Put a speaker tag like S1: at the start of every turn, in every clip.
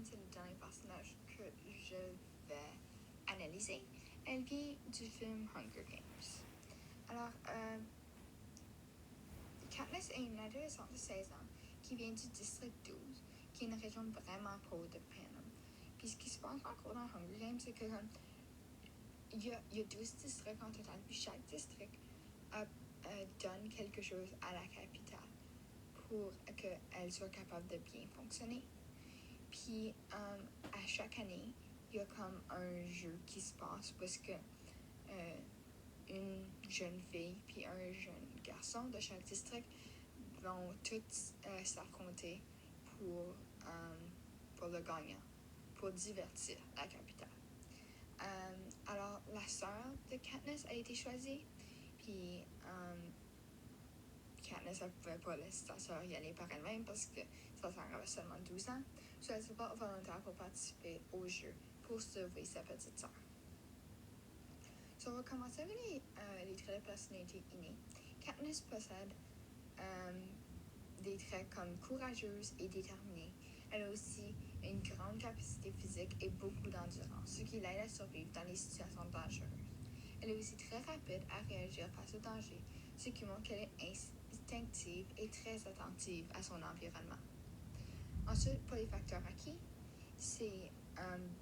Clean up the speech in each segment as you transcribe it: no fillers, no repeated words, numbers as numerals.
S1: c'est le dernier personnage que je vais analyser. Elle vient du film Hunger Games. Alors, Katniss est une adolescente de 16 ans qui vient du district 12, qui est une région vraiment pauvre de Panem. Puis ce qui se passe encore dans Hunger Games, c'est que il y a 12 districts en total, puis chaque district donne quelque chose à la capitale pour qu'elle soit capable de bien fonctionner. Puis à chaque année, il y a comme un jeu qui se passe parce que une jeune fille puis un jeune garçon de chaque district vont tous s'affronter pour le gagnant, pour divertir la capitale. Alors, la sœur de Katniss a été choisie, puis Katniss ne pouvait pas laisser sa sœur y aller par elle-même parce que sa sœur avait seulement 12 ans, so elle s'est pas volontaire pour participer au jeu pour sauver sa petite sœur. So, on va commencer avec les traits de personnalité innés. Katniss possède des traits comme courageuse et déterminée. Elle a aussi une grande capacité physique et beaucoup d'endurance, ce qui l'aide à survivre dans les situations dangereuses. Elle est aussi très rapide à réagir face au danger, ce qui montre qu'elle est instinctive et très attentive à son environnement. Ensuite, pour les facteurs acquis, c'est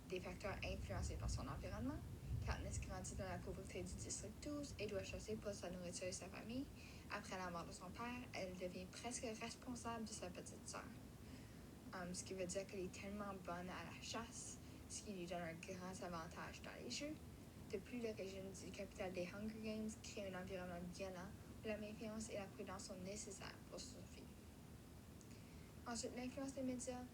S1: des facteurs influencés par son environnement. Katniss grandit dans la pauvreté du district 12 et doit chasser pour sa nourriture et sa famille. Après la mort de son père, elle devient presque responsable de sa petite sœur. Ce qui veut dire qu'elle est tellement bonne à la chasse, ce qui lui donne un grand avantage dans les jeux. De plus, le régime du capital des Hunger Games crée un environnement violent où la méfiance et la prudence sont nécessaires pour survivre. Ensuite, l'influence des médias.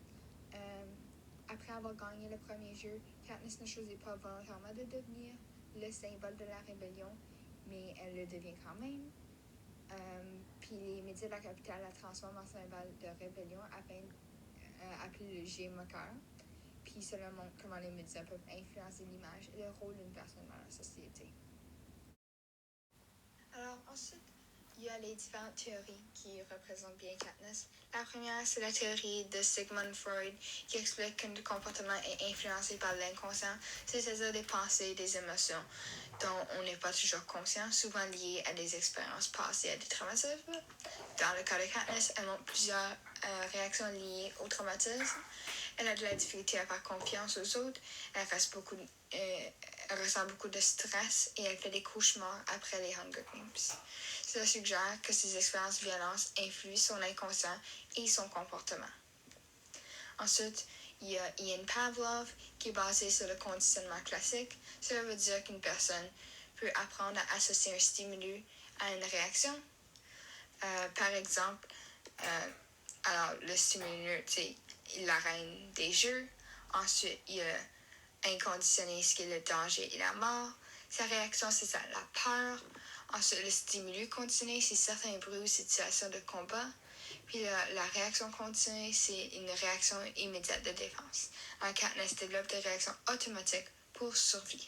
S1: Après avoir gagné le premier jeu, Katniss ne choisit pas volontairement de devenir le symbole de la rébellion, mais elle le devient quand même. Puis les médias de la capitale la transforment en symbole de rébellion appelé le G-moqueur. Puis cela montre comment les médias peuvent influencer l'image et le rôle d'une personne dans la société. Alors ensuite, il y a les différentes théories qui représentent bien Katniss. La première, c'est la théorie de Sigmund Freud qui explique que le comportement est influencé par l'inconscient, c'est-à-dire des pensées et des émotions dont on n'est pas toujours conscient, souvent liées à des expériences passées, à des traumatismes. Dans le cas de Katniss, elle montre plusieurs réactions liées au traumatisme. Elle a de la difficulté à faire confiance aux autres, elle ressent beaucoup de stress et elle fait des cauchemars après les Hunger Games. Cela suggère que ces expériences de violence influent son inconscient et son comportement. Ensuite, il y a Ian Pavlov qui est basé sur le conditionnement classique. Cela veut dire qu'une personne peut apprendre à associer un stimulus à une réaction. Par exemple, alors le stimulus, c'est la reine des jeux. Ensuite, il y a inconditionné, ce qui est le danger et la mort. Sa réaction, c'est ça, la peur. Ensuite, le stimulus conditionné, c'est certains bruits ou situations de combat. Puis la réaction continue, c'est une réaction immédiate de défense. Katniss développe des réactions automatiques pour survivre.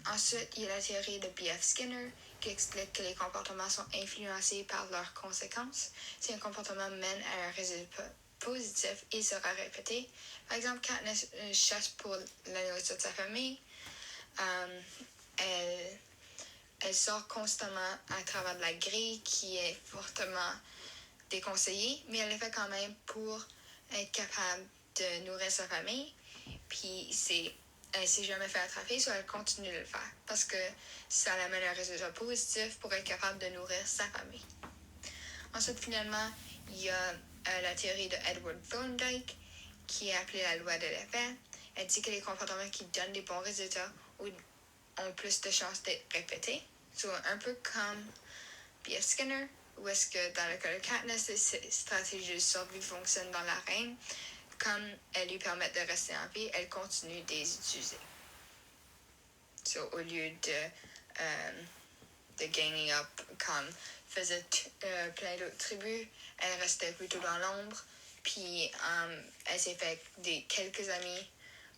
S1: Ensuite, il y a la théorie de B.F. Skinner qui explique que les comportements sont influencés par leurs conséquences. Si un comportement mène à un résultat positif, il sera répété. Par exemple, Katniss chasse pour la nourriture de sa famille. Elle sort constamment à travers de la grille qui est fortement déconseillée, mais elle le fait quand même pour être capable de nourrir sa famille. Puis elle s'est jamais fait attraper, soit elle continue de le faire parce que ça l'amène à un résultat positif pour être capable de nourrir sa famille. Ensuite, finalement, il y a la théorie de Edward Thorndike qui est appelée la loi de l'effet. Elle dit que les comportements qui donnent des bons résultats ont plus de chances d'être répétés. So, un peu comme B.F. Skinner, où est-ce que dans le cas de Katniss, ces stratégies de survie fonctionnent dans l'arène. Comme elles lui permettent de rester en vie, elle continue de les utiliser. So, au lieu de ganging up comme faisait plein d'autres tribus, elle restait plutôt dans l'ombre. Puis elle s'est fait quelques amis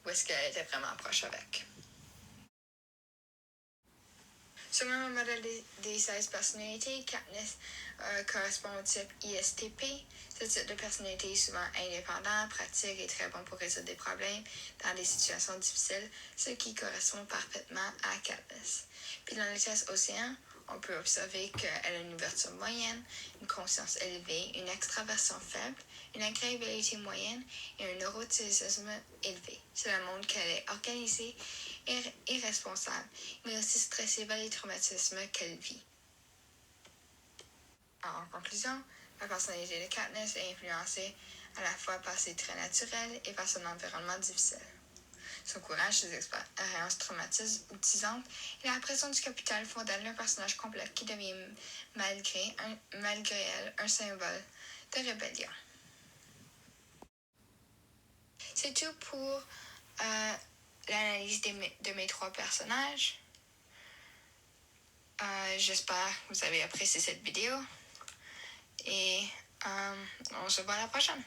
S1: où est-ce qu'elle était vraiment proche avec. Selon le modèle des 16 personnalités, Katniss correspond au type ISTP. Ce type de personnalité est souvent indépendant, pratique et très bon pour résoudre des problèmes dans des situations difficiles, ce qui correspond parfaitement à Katniss. Puis dans le test Océan, on peut observer qu'elle a une ouverture moyenne, une conscience élevée, une extraversion faible, une agréabilité moyenne et un neuroticisme élevé. Cela montre qu'elle est organisée et responsable, mais aussi stressée par les traumatismes qu'elle vit. Alors, en conclusion, la personnalité de Katniss est influencée à la fois par ses traits naturels et par son environnement difficile. Son courage, ses expériences traumatisantes et la pression du capital font d'elle un personnage complexe qui devient, malgré elle, un symbole de rébellion. C'est tout pour l'analyse de mes 3 personnages. J'espère que vous avez apprécié cette vidéo et on se voit à la prochaine.